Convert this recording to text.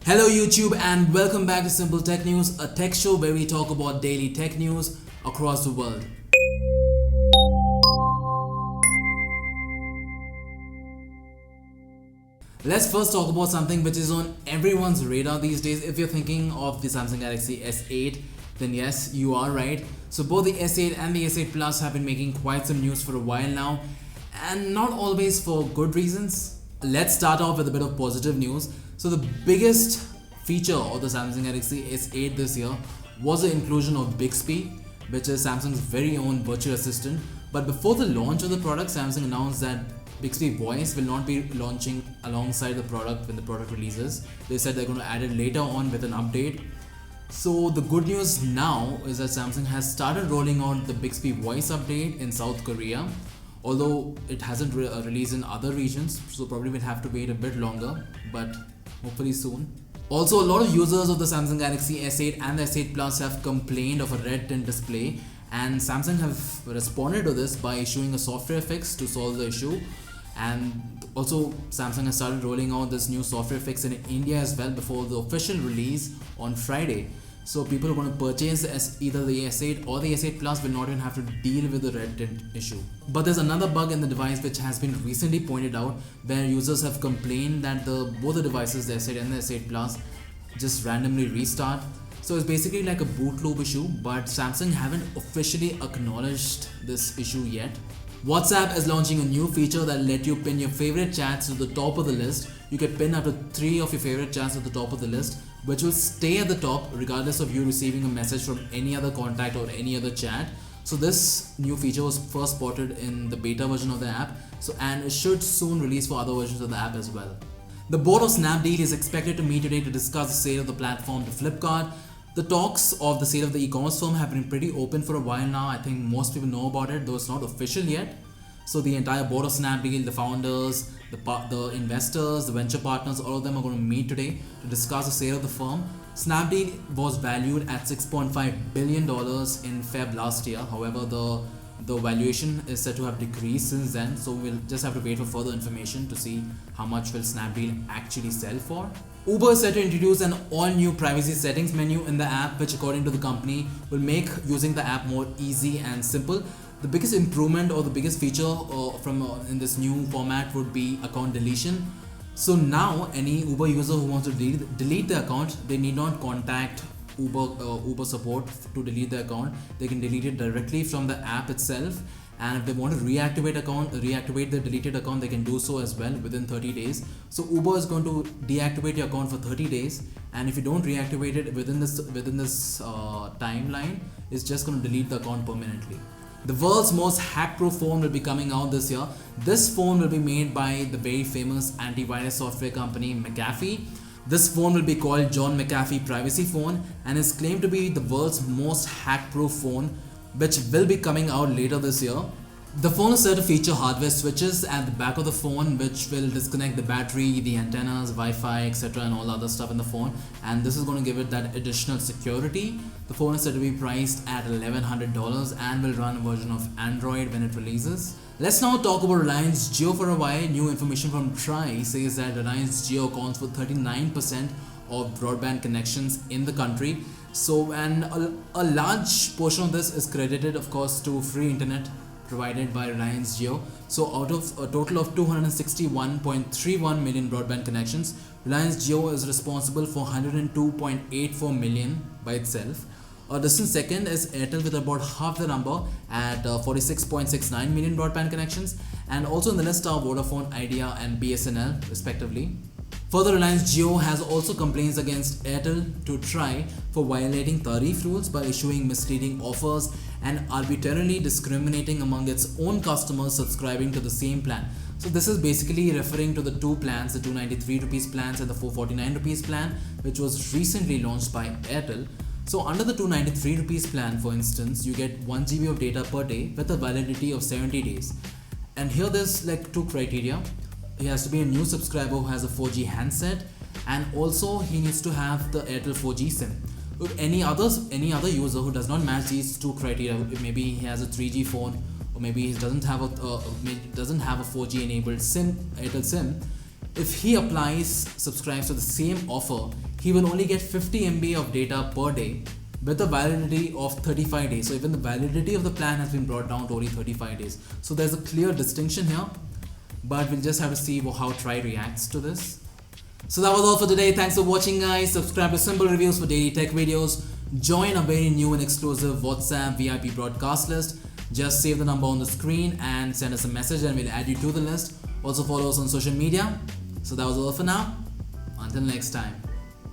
Hello YouTube and welcome back to Simple Tech News, a tech show where we talk about daily tech news across the world. Let's first talk about something which is on everyone's radar these days. If you're thinking of the Samsung Galaxy S8, then yes, you are right. So both the S8 and the S8 Plus have been making quite some news for a while now, and not always for good reasons. Let's start off with a bit of positive news. So the biggest feature of the Samsung Galaxy S8 this year was the inclusion of Bixby, which is Samsung's very own virtual assistant. But before the launch of the product, Samsung announced that Bixby Voice will not be launching alongside the product when the product releases. They said they're going to add it later on with an update. So the good news now is that Samsung has started rolling out the Bixby Voice update in South Korea, although it hasn't released in other regions, so probably we'll have to wait a bit longer, but hopefully soon. Also, a lot of users of the Samsung Galaxy S8 and the S8 Plus have complained of a red tint display, and Samsung have responded to this by issuing a software fix to solve the issue. And also, Samsung has started rolling out this new software fix in India as well before the official release on Friday. So people who want to purchase either the S8 or the S8 Plus will not even have to deal with the red tint issue. But there's another bug in the device which has been recently pointed out, where users have complained that both the devices, the S8 and the S8 Plus, just randomly restart. So it's basically like a boot loop issue, but Samsung haven't officially acknowledged this issue yet. WhatsApp is launching a new feature that let you pin your favorite chats to the top of the list. You can pin up to 3 of your favorite chats at the top of the list, which will stay at the top regardless of you receiving a message from any other contact or any other chat. So this new feature was first spotted in the beta version of the app, and it should soon release for other versions of the app as well. The board of Snapdeal is expected to meet today to discuss the sale of the platform to Flipkart. The talks of the sale of the e-commerce firm have been pretty open for a while now. I think most people know about it, though it's not official yet. So the entire board of Snapdeal, the founders, the investors, the venture partners, all of them are going to meet today to discuss the sale of the firm. Snapdeal was valued at $6.5 billion in Feb last year. However, the valuation is said to have decreased since then, so we'll just have to wait for further information to see how much will Snapdeal actually sell for. Uber is set to introduce an all-new privacy settings menu in the app, which according to the company will make using the app more easy and simple. The biggest improvement or the biggest feature in this new format would be account deletion. So now any Uber user who wants to delete the account, they need not contact Uber support to delete the account. They can delete it directly from the app itself, and if they want to reactivate the deleted account, they can do so as well within 30 days. So Uber is going to deactivate your account for 30 days, and if you don't reactivate it within this timeline, it's just going to delete the account permanently. The world's most hack-proof phone will be coming out this year. This phone will be made by the very famous antivirus software company McAfee. This phone will be called John McAfee Privacy Phone and is claimed to be the world's most hack-proof phone, which will be coming out later this year. The phone is said to feature hardware switches at the back of the phone, which will disconnect the battery, the antennas, Wi-Fi, etc. and all other stuff in the phone, and this is going to give it that additional security. The phone is said to be priced at $1,100 and will run a version of Android when it releases. Let's now talk about Reliance Jio for a while. New information from TRAI says that Reliance Jio accounts for 39% of broadband connections in the country. So, and a large portion of this is credited, of course, to free internet provided by Reliance Jio. So out of a total of 261.31 million broadband connections, Reliance Jio is responsible for 102.84 million by itself. A distant second is Airtel with about half the number at 46.69 million broadband connections, and also in the list are Vodafone, Idea and BSNL respectively. Further, Reliance Jio has also complaints against Airtel to TRAI for violating tariff rules by issuing misleading offers and arbitrarily discriminating among its own customers subscribing to the same plan. So this is basically referring to the two plans, the 293 rupees plans and the 449 rupees plan, which was recently launched by Airtel. So under the 293 rupees plan, for instance, you get 1 GB of data per day with a validity of 70 days. And here there's like two criteria. He has to be a new subscriber who has a 4G handset, and also he needs to have the Airtel 4G SIM. Any other user who does not match these two criteria, maybe he has a 3G phone, or maybe he doesn't have a 4G enabled SIM, Airtel SIM, if he subscribes to the same offer, he will only get 50 MB of data per day with a validity of 35 days. So even the validity of the plan has been brought down to only 35 days. So there's a clear distinction here, but we'll just have to see how Tri reacts to this. So that was all for today. Thanks for watching, guys. Subscribe to Simple Reviews for daily tech videos. Join a very new and exclusive WhatsApp VIP broadcast list. Just save the number on the screen and send us a message and we'll add you to the list. Also follow us on social media. So that was all for now. Until next time.